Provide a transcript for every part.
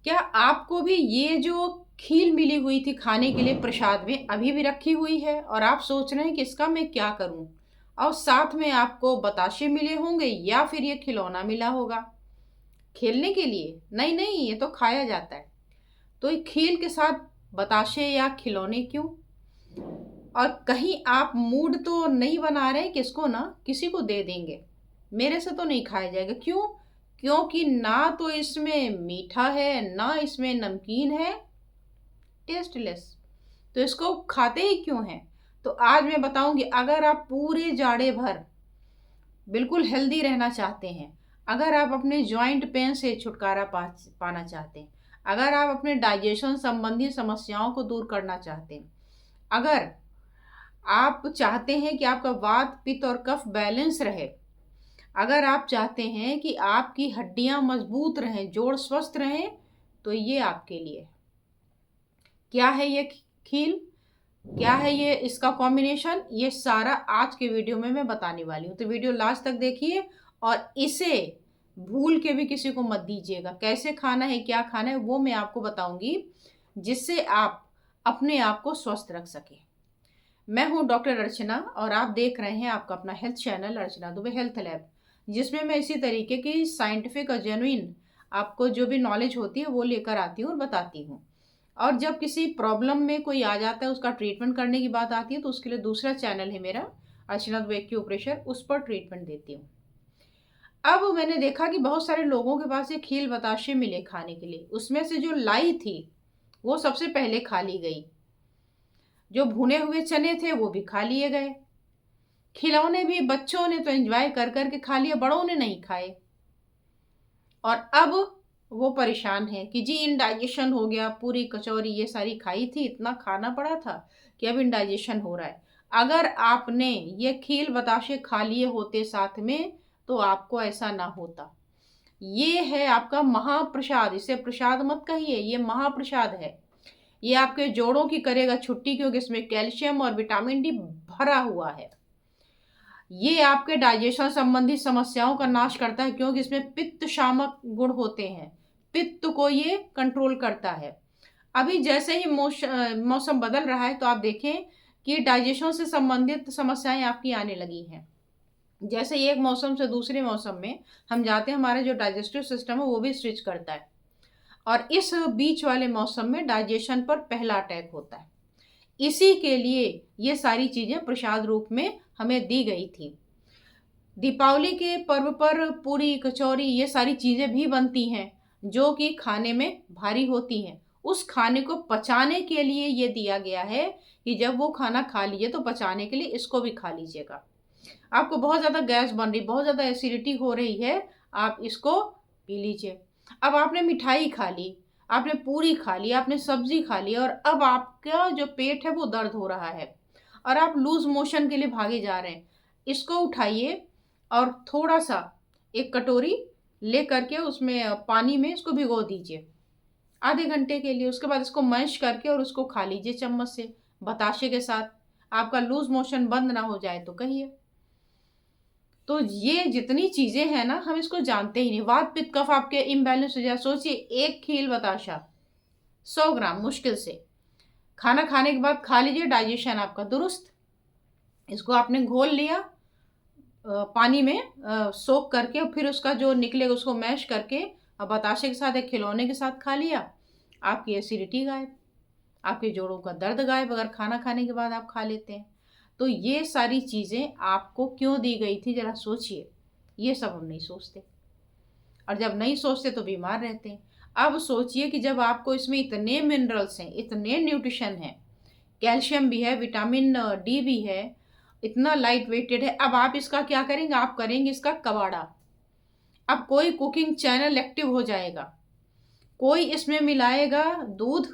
क्या आपको भी ये जो खील मिली हुई थी खाने के लिए प्रसाद में अभी भी रखी हुई है और आप सोच रहे हैं कि इसका मैं क्या करूं? और साथ में आपको बताशे मिले होंगे या फिर ये खिलौना मिला होगा खेलने के लिए। नहीं नहीं, ये तो खाया जाता है। तो ये खील के साथ बताशे या खिलौने क्यों? और कहीं आप मूड तो नहीं बना रहे कि इसको ना किसी को दे देंगे, मेरे से तो नहीं खाया जाएगा। क्यों? क्योंकि ना तो इसमें मीठा है ना इसमें नमकीन है, टेस्टलेस। तो इसको खाते ही क्यों हैं? तो आज मैं बताऊंगी, अगर आप पूरे जाड़े भर बिल्कुल हेल्दी रहना चाहते हैं, अगर आप अपने जॉइंट पेन से छुटकारा पाना चाहते हैं, अगर आप अपने डाइजेशन संबंधी समस्याओं को दूर करना चाहते हैं, अगर आप चाहते हैं कि आपका वात पित्त और कफ बैलेंस रहे, अगर आप चाहते हैं कि आपकी हड्डियां मजबूत रहें, जोड़ स्वस्थ रहें, तो ये आपके लिए है। क्या है ये खील? क्या है ये इसका कॉम्बिनेशन? ये सारा आज के वीडियो में मैं बताने वाली हूँ, तो वीडियो लास्ट तक देखिए। और इसे भूल के भी किसी को मत दीजिएगा। कैसे खाना है, क्या खाना है, वो मैं आपको बताऊंगी, जिससे आप अपने आप को स्वस्थ रख सकें। मैं हूं डॉक्टर अर्चना और आप देख रहे हैं आपका अपना हेल्थ चैनल अर्चना दुबे हेल्थ लैब, जिसमें मैं इसी तरीके की साइंटिफिक और जेन्युइन आपको जो भी नॉलेज होती है वो लेकर आती हूँ और बताती हूँ। और जब किसी प्रॉब्लम में कोई आ जाता है, उसका ट्रीटमेंट करने की बात आती है, तो उसके लिए दूसरा चैनल है मेरा, अर्चना दुबे एक्यूप्रेशर, उस पर ट्रीटमेंट देती हूँ। अब मैंने देखा कि बहुत सारे लोगों के पास ये खील बताशे मिले खाने के लिए, उसमें से जो लाई थी वो सबसे पहले खा ली गई, जो भुने हुए चने थे वो भी खा लिए गए, खिलौने भी बच्चों ने तो एंजॉय कर कर के खा लिया, बड़ों ने नहीं खाए। और अब वो परेशान है कि जी इंडाइजेशन हो गया, पूरी कचौरी ये सारी खाई थी, इतना खाना पड़ा था कि अब इंडाइजेशन हो रहा है। अगर आपने ये खील बताशे खा लिए होते साथ में, तो आपको ऐसा ना होता। ये है आपका महाप्रसाद, इसे प्रसाद मत कहिए, ये महाप्रसाद है। ये आपके जोड़ों की करेगा छुट्टी, क्योंकि इसमें कैल्शियम और विटामिन डी भरा हुआ है। ये आपके डाइजेशन संबंधी समस्याओं का नाश करता है, क्योंकि इसमें पित्त शामक गुण होते हैं, पित्त को ये कंट्रोल करता है। अभी जैसे ही मौसम बदल रहा है, तो आप देखें कि डाइजेशन से संबंधित समस्याएं आपकी आने लगी हैं। जैसे ही एक मौसम से दूसरे मौसम में हम जाते हैं, हमारे जो डाइजेस्टिव सिस्टम है वो भी स्विच करता है, और इस बीच वाले मौसम में डाइजेशन पर पहला अटैक होता है। इसी के लिए ये सारी चीजें प्रसाद रूप में हमें दी गई थी। दीपावली के पर्व पर पूरी कचौरी ये सारी चीजें भी बनती हैं, जो कि खाने में भारी होती हैं। उस खाने को पचाने के लिए ये दिया गया है कि जब वो खाना खा लीजिए तो पचाने के लिए इसको भी खा लीजिएगा। आपको बहुत ज़्यादा गैस बन रही, बहुत ज़्यादा एसिडिटी हो रही है, आप इसको पी लीजिए। अब आपने मिठाई खा ली, आपने पूरी खा ली, आपने सब्जी खा ली, और अब आपका जो पेट है वो दर्द हो रहा है और आप लूज मोशन के लिए भागे जा रहे हैं। इसको उठाइए और थोड़ा सा एक कटोरी ले करके उसमें पानी में इसको भिगो दीजिए आधे घंटे के लिए। उसके बाद इसको मैश करके और उसको खा लीजिए चम्मच से बताशे के साथ। आपका लूज मोशन बंद ना हो जाए तो कहिए। तो ये जितनी चीजें हैं ना, हम इसको जानते ही नहीं। वात पित्त कफ आपके इम्बैलेंस हो जाए। सोचिए, एक खील बताशा 100 ग्राम मुश्किल से खाना खाने के बाद खा लीजिए, डाइजेशन आपका दुरुस्त। इसको आपने घोल लिया पानी में सोख करके, और फिर उसका जो निकलेगा उसको मैश करके और बताशे के साथ एक खिलौने के साथ खा लिया, आपकी एसिडिटी गायब, आपके जोड़ों का दर्द गायब, अगर खाना खाने के बाद आप खा लेते हैं। तो ये सारी चीज़ें आपको क्यों दी गई थी, जरा सोचिए। ये सब हम नहीं सोचते, और जब नहीं सोचते तो बीमार रहते हैं। अब सोचिए कि जब आपको इसमें इतने मिनरल्स हैं, इतने न्यूट्रिशन हैं, कैल्शियम भी है, विटामिन डी भी है, इतना लाइट वेटेड है, अब आप इसका क्या करेंगे? आप करेंगे इसका कबाड़ा। अब कोई कुकिंग चैनल एक्टिव हो जाएगा, कोई इसमें मिलाएगा दूध,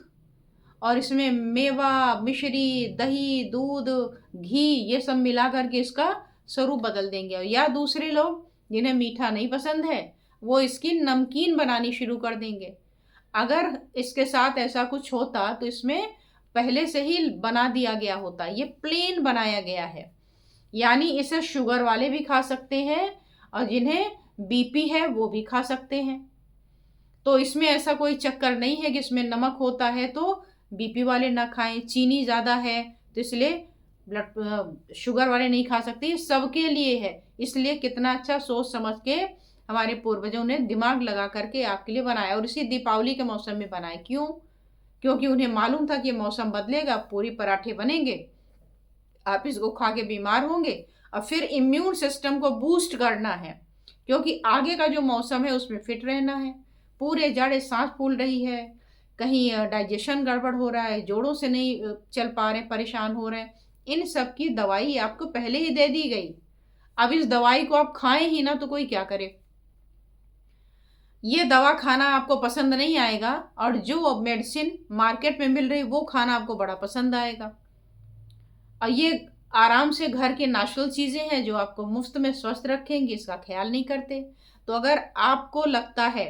और इसमें मेवा, मिश्री, दही, दूध, घी, ये सब मिला करके इसका स्वरूप बदल देंगे। या दूसरे लोग जिन्हें मीठा नहीं पसंद है, वो इसकी नमकीन बनानी शुरू कर देंगे। अगर इसके साथ ऐसा कुछ होता तो इसमें पहले से ही बना दिया गया होता, ये प्लेन बनाया गया है। यानी इसे शुगर वाले भी खा सकते हैं, और जिन्हें बीपी है वो भी खा सकते हैं। तो इसमें ऐसा कोई चक्कर नहीं है कि इसमें नमक होता है तो बीपी वाले ना खाएं, चीनी ज़्यादा है तो इसलिए ब्लड शुगर वाले नहीं खा सकते, ये सबके लिए है। इसलिए कितना अच्छा सोच समझ के हमारे पूर्वजों ने दिमाग लगा करके आपके लिए बनाया, और इसी दीपावली के मौसम में बनाए। क्यों? क्योंकि उन्हें मालूम था कि मौसम बदलेगा, पूरी पराठे बनेंगे, आप इसको खा के बीमार होंगे, और फिर इम्यून सिस्टम को बूस्ट करना है, क्योंकि आगे का जो मौसम है उसमें फिट रहना है। पूरे जाड़े सांस फूल रही है, कहीं डाइजेशन गड़बड़ हो रहा है, जोड़ों से नहीं चल पा रहे, परेशान हो रहे हैं, इन सब की दवाई आपको पहले ही दे दी गई। अब इस दवाई को आप खाएं ही ना तो कोई क्या करे। ये दवा खाना आपको पसंद नहीं आएगा, और जो मेडिसिन मार्केट में मिल रही वो खाना आपको बड़ा पसंद आएगा। और ये आराम से घर के नेचुरल चीज़ें हैं जो आपको मुफ्त में स्वस्थ रखेंगी, इसका ख्याल नहीं करते। तो अगर आपको लगता है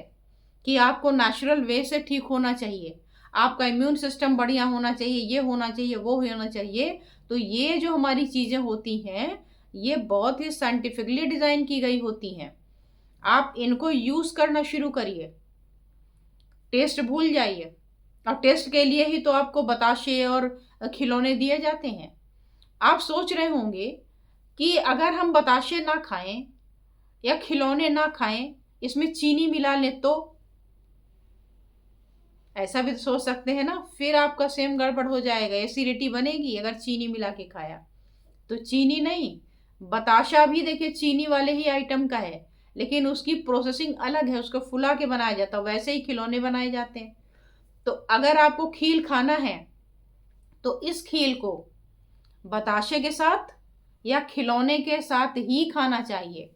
कि आपको नेचुरल वे से ठीक होना चाहिए, आपका इम्यून सिस्टम बढ़िया होना चाहिए, ये होना चाहिए, वो होना चाहिए, तो ये जो हमारी चीज़ें होती हैं ये बहुत ही साइंटिफिकली डिज़ाइन की गई होती हैं। आप इनको यूज़ करना शुरू करिए, टेस्ट भूल जाइए। और टेस्ट के लिए ही तो आपको बताशे और खिलौने दिए जाते हैं। आप सोच रहे होंगे कि अगर हम बताशे ना खाएं या खिलौने ना खाएं, इसमें चीनी मिला लें तो, ऐसा भी तो सोच सकते हैं ना। फिर आपका सेम गड़बड़ हो जाएगा, एसिडिटी बनेगी अगर चीनी मिला के खाया। तो चीनी नहीं, बताशा भी देखिए चीनी वाले ही आइटम का है, लेकिन उसकी प्रोसेसिंग अलग है, उसको फुला के बनाया जाता है, वैसे ही खिलौने बनाए जाते हैं। तो अगर आपको खील खाना है तो इस खील को बताशे के साथ या खिलौने के साथ ही खाना चाहिए।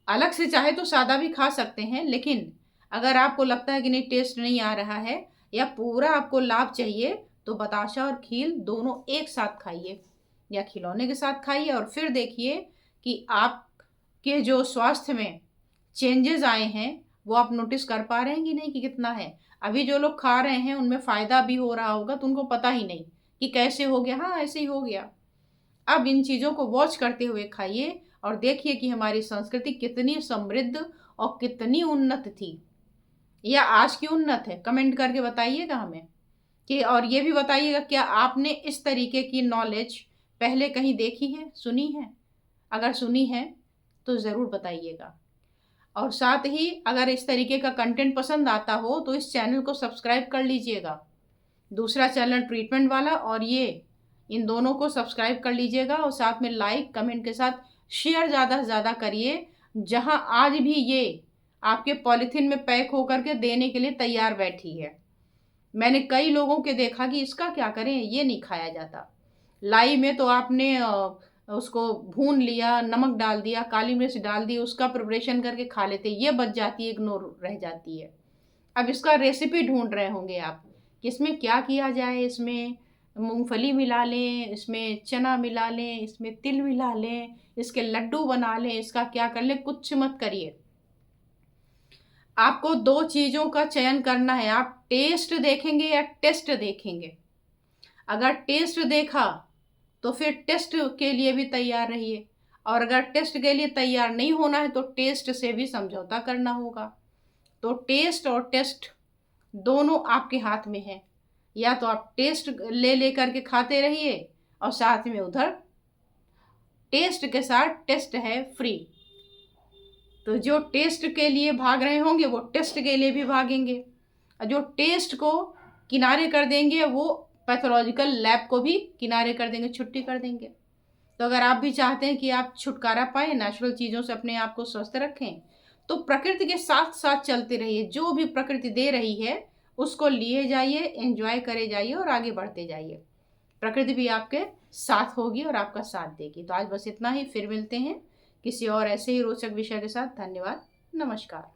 अलग से चाहे तो सादा भी खा सकते हैं, लेकिन अगर आपको लगता है कि नहीं टेस्ट नहीं आ रहा है या पूरा आपको लाभ चाहिए, तो बताशा और खील दोनों एक साथ खाइए या खिलौने के साथ खाइए, और फिर देखिए कि आपके जो स्वास्थ्य में चेंजेस आए हैं वो आप नोटिस कर पा रहे हैं कि नहीं, कि कितना है। अभी जो लोग खा रहे हैं उनमें फ़ायदा भी हो रहा होगा तो उनको पता ही नहीं कि कैसे हो गया, हाँ ऐसे ही हो गया। अब इन चीज़ों को वॉच करते हुए खाइए और देखिए कि हमारी संस्कृति कितनी समृद्ध और कितनी उन्नत थी, या आज की उन्नत है। कमेंट करके बताइएगा हमें कि, और ये भी बताइएगा क्या आपने इस तरीके की नॉलेज पहले कहीं देखी है, सुनी है? अगर सुनी है तो ज़रूर बताइएगा। और साथ ही अगर इस तरीके का कंटेंट पसंद आता हो तो इस चैनल को सब्सक्राइब कर लीजिएगा। दूसरा चैनल ट्रीटमेंट वाला और ये, इन दोनों को सब्सक्राइब कर लीजिएगा, और साथ में लाइक कमेंट के साथ शेयर ज़्यादा से ज़्यादा करिए। जहां आज भी ये आपके पॉलीथीन में पैक होकर के देने के लिए तैयार बैठी है, मैंने कई लोगों के देखा कि इसका क्या करें, ये नहीं खाया जाता। लाई में तो आपने उसको भून लिया, नमक डाल दिया, काली मिर्च डाल दी, उसका प्रिपरेशन करके खा लेते, ये बच जाती है, इग्नोर रह जाती है। अब इसका रेसिपी ढूंढ रहे होंगे आप कि इसमें क्या किया जाए, इसमें मूंगफली मिला लें, इसमें चना मिला लें, इसमें तिल मिला लें, इसके लड्डू बना लें, इसका क्या कर लें। कुछ मत करिए। आपको दो चीज़ों का चयन करना है, आप टेस्ट देखेंगे या टेस्ट देखेंगे। अगर टेस्ट देखा तो फिर टेस्ट के लिए भी तैयार रहिए, और अगर टेस्ट के लिए तैयार नहीं होना है तो टेस्ट से भी समझौता करना होगा। तो टेस्ट और टेस्ट दोनों आपके हाथ में है, या तो आप टेस्ट ले करके खाते रहिए और साथ में उधर टेस्ट के साथ टेस्ट है फ्री। तो जो टेस्ट के लिए भाग रहे होंगे वो टेस्ट के लिए भी भागेंगे, और जो टेस्ट को किनारे कर देंगे वो पैथोलॉजिकल लैब को भी किनारे कर देंगे, छुट्टी कर देंगे। तो अगर आप भी चाहते हैं कि आप छुटकारा पाएं, नेचुरल चीज़ों से अपने आप को स्वस्थ रखें, तो प्रकृति के साथ साथ चलते रहिए। जो भी प्रकृति दे रही है उसको लिए जाइए, एंजॉय करे जाइए और आगे बढ़ते जाइए। प्रकृति भी आपके साथ होगी और आपका साथ देगी। तो आज बस इतना ही, फिर मिलते हैं किसी और ऐसे ही रोचक विषय के साथ। धन्यवाद, नमस्कार।